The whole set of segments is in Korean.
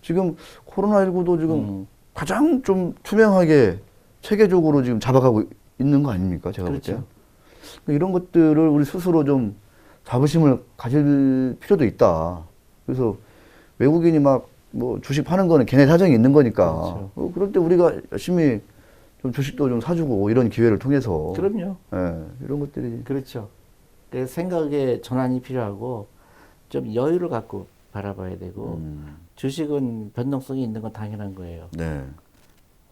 지금 코로나19도 지금 가장 좀 투명하게 체계적으로 지금 잡아가고 있는 거 아닙니까? 제가 볼 때. 그렇죠. 이런 것들을 우리 스스로 좀 자부심을 가질 필요도 있다. 그래서 외국인이 막 뭐 주식 파는 거는 걔네 사정이 있는 거니까. 그렇죠. 그럴 때 우리가 열심히 좀 주식도 좀 사주고 이런 기회를 통해서. 그럼요. 예, 이런 것들이. 그렇죠. 그 생각의 전환이 필요하고 좀 여유를 갖고 바라봐야 되고 주식은 변동성이 있는 건 당연한 거예요. 네.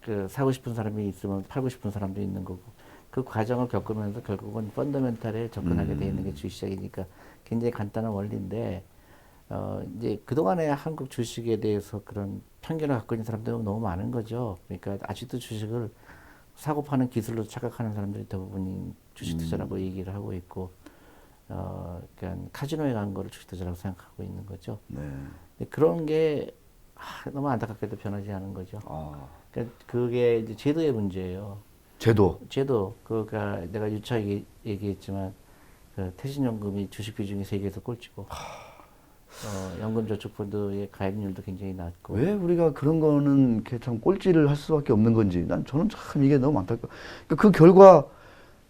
그 사고 싶은 사람이 있으면 팔고 싶은 사람도 있는 거고 그 과정을 겪으면서 결국은 펀더멘탈에 접근하게 돼 있는 게 주식시장이니까 굉장히 간단한 원리인데 이제 그동안에 한국 주식에 대해서 그런 편견을 갖고 있는 사람들이 너무 많은 거죠. 그러니까 아직도 주식을 사고 파는 기술로 착각하는 사람들이 대부분이 주식 투자라고 얘기를 하고 있고 그러니까 카지노에 간 거를 주식 투자라고 생각하고 있는 거죠. 네. 근데 그런 게 너무 안타깝게도 변하지 않은 거죠. 아, 그러니까 그게 이제 제도의 문제예요. 제도. 제도, 그러니까 내가 유차하게 얘기했지만 그 퇴직연금이 주식 비중이 세계에서 꼴찌고 연금저축펀드의 가입률도 굉장히 낮고 왜 우리가 그런 거는 이렇게 참 꼴찌를 할 수밖에 없는 건지 저는 참 이게 너무 안타까워. 그러니까 그 결과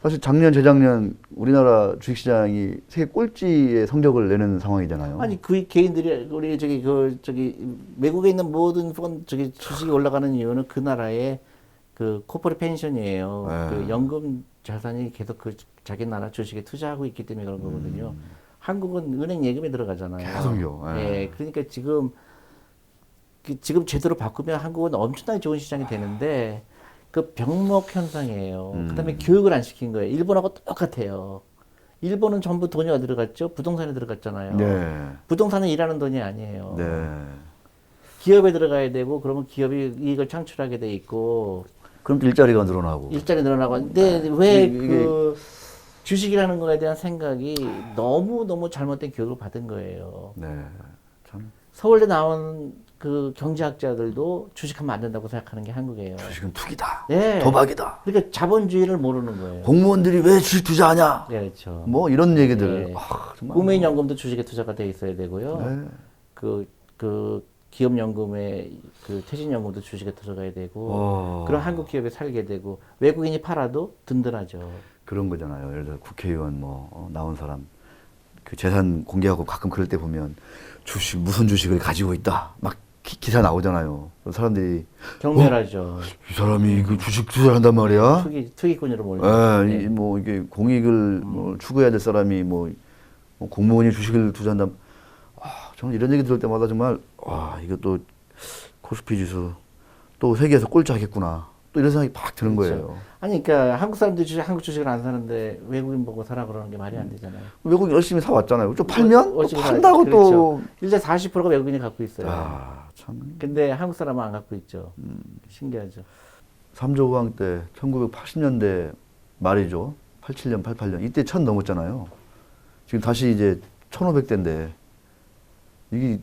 사실 작년 재작년 우리나라 주식시장이 세계 꼴찌의 성적을 내는 상황이잖아요. 아니 그 개인들이 우리 저기 외국에 있는 모든 저기 주식이 올라가는 이유는 그 나라의 그 코퍼레 펜션이에요. 네. 그 연금 자산이 계속 그 자기 나라 주식에 투자하고 있기 때문에 그런 거거든요. 한국은 은행 예금에 들어가잖아요. 계속요. 예, 그러니까 지금 제대로 바꾸면 한국은 엄청나게 좋은 시장이 되는데 그 병목 현상이에요. 그다음에 교육을 안 시킨 거예요. 일본하고 똑같아요. 일본은 전부 돈이 어디 들어갔죠? 부동산에 들어갔잖아요. 네. 부동산은 일하는 돈이 아니에요. 네. 기업에 들어가야 되고 그러면 기업이 이익을 창출하게 돼 있고 그럼 또 일자리가 늘어나고. 일자리 늘어나고 근데 왜 이게- 그 주식이라는 거에 대한 생각이 너무 잘못된 교육을 받은 거예요. 네. 참 서울대 나온 그 경제학자들도 주식하면 안 된다고 생각하는 게 한국이에요. 주식은 투기다. 네. 도박이다. 그러니까 자본주의를 모르는 거예요. 공무원들이 왜 주식 투자하냐? 네, 그렇죠. 뭐 이런 얘기들. 네. 정말. 국민연금도 주식에 투자가 돼 있어야 되고요. 네. 그 기업연금에 그 퇴직연금도 주식에 들어가야 되고 어. 그런 한국 기업에 살게 되고 외국인이 팔아도 든든하죠. 그런 거잖아요. 예를 들어 국회의원 나온 사람 그 재산 공개하고 가끔 그럴 때 보면 주식 무슨 주식을 가지고 있다 막 기사 나오잖아요. 그런 사람들이 경멸하죠. 이 사람이 그 주식 투자를 한단 말이야. 투기꾼으로 몰려. 예, 뭐 이게 공익을 뭐 추구해야 될 사람이 뭐 공무원이 주식을 투자한다. 저는 이런 얘기 들을 때마다 정말 이것도 코스피 지수 또 세계에서 꼴찌 하겠구나. 또 이런 생각이 팍 드는 그렇죠. 거예요. 아니 그러니까 한국 사람들이 한국 주식을 안 사는데 외국인 보고 사라 그러는 게 말이 안 되잖아요. 외국 열심히 사 왔잖아요. 좀 팔면 또 열심히 판다고 사야지. 또. 일대 40%가 외국인이 갖고 있어요. 참. 근데 한국 사람은 안 갖고 있죠. 신기하죠. 3조 호황 때 1980년대 말이죠. 87년, 88년 이때 1000 넘었잖아요. 지금 다시 이제 1500대인데 이게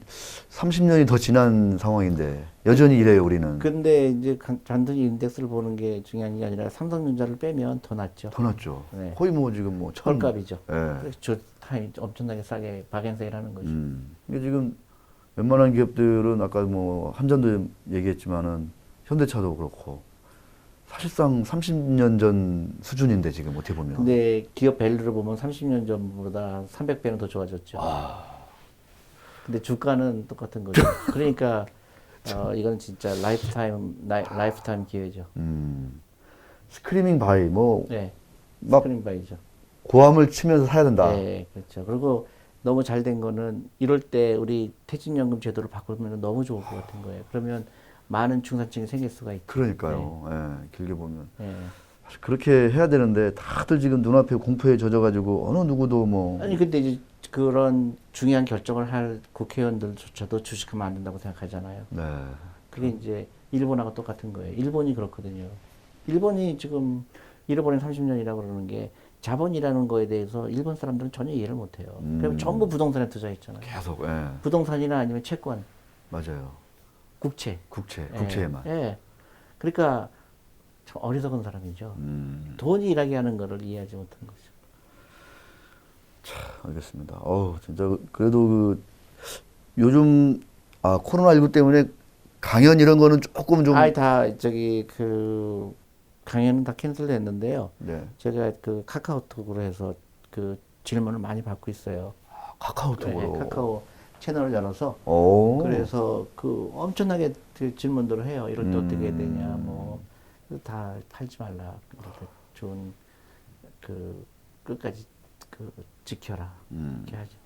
30년이 더 지난 상황인데 여전히 이래요, 우리는. 근데 이제 단순히 인덱스를 보는 게 중요한 게 아니라 삼성전자를 빼면 더 낫죠. 더 낫죠. 네. 거의 뭐 지금 뭐 1000. 헐값이죠. 예. 그래서 타임 엄청나게 싸게 박앤세일하는 거죠. 이게 지금 웬만한 기업들은 아까 뭐 한전도 얘기했지만은 현대차도 그렇고 사실상 30년 전 수준인데 지금 어떻게 보면. 근데 기업 밸류를 보면 30년 전보다 300배는 더 좋아졌죠. 근데 주가는 똑같은 거죠. 그러니까 이건 진짜 라이프타임 기회죠. 스크리밍 바이 뭐 네. 막 스크린 바이죠. 고함을 치면서 사야 된다. 네, 그렇죠. 그리고 너무 잘 된 거는 이럴 때 우리 퇴직연금 제도를 바꾸면 너무 좋을 것 같은 거예요. 그러면 많은 중산층이 생길 수가 있죠. 그러니까요. 예, 길게 보면. 네. 사실 그렇게 해야 되는데 다들 지금 눈앞에 공포에 젖어가지고 어느 누구도 뭐. 아니 근데 이제 그런 중요한 결정을 할 국회의원들조차도 주식하면 안 된다고 생각하잖아요. 네. 그게 이제 일본하고 똑같은 거예요. 일본이 그렇거든요. 일본이 지금 잃어버린 30년이라고 그러는 게 자본이라는 거에 대해서 일본 사람들은 전혀 이해를 못 해요. 그럼 전부 부동산에 투자했잖아요. 계속, 예. 부동산이나 아니면 채권, 맞아요. 국채. 국채에만. 예. 그러니까 참 어리석은 사람이죠. 돈이 일하게 하는 거를 이해하지 못한 거죠. 알겠습니다. 진짜, 그래도 요즘 코로나19 때문에 강연 이런 거는 조금 좀 아이 다 저기 그 강연은 다 캔슬됐는데요. 네. 제가 그 카카오톡으로 해서 그 질문을 많이 받고 있어요. 카카오톡으로. 네, 카카오 채널을 열어서 오. 그래서 그 엄청나게 그 질문들을 해요. 이럴 때 어떻게 해야 되냐, 뭐 다 팔지 말라. 그래서 좋은 그 끝까지 그 지켜라 이렇게 하죠.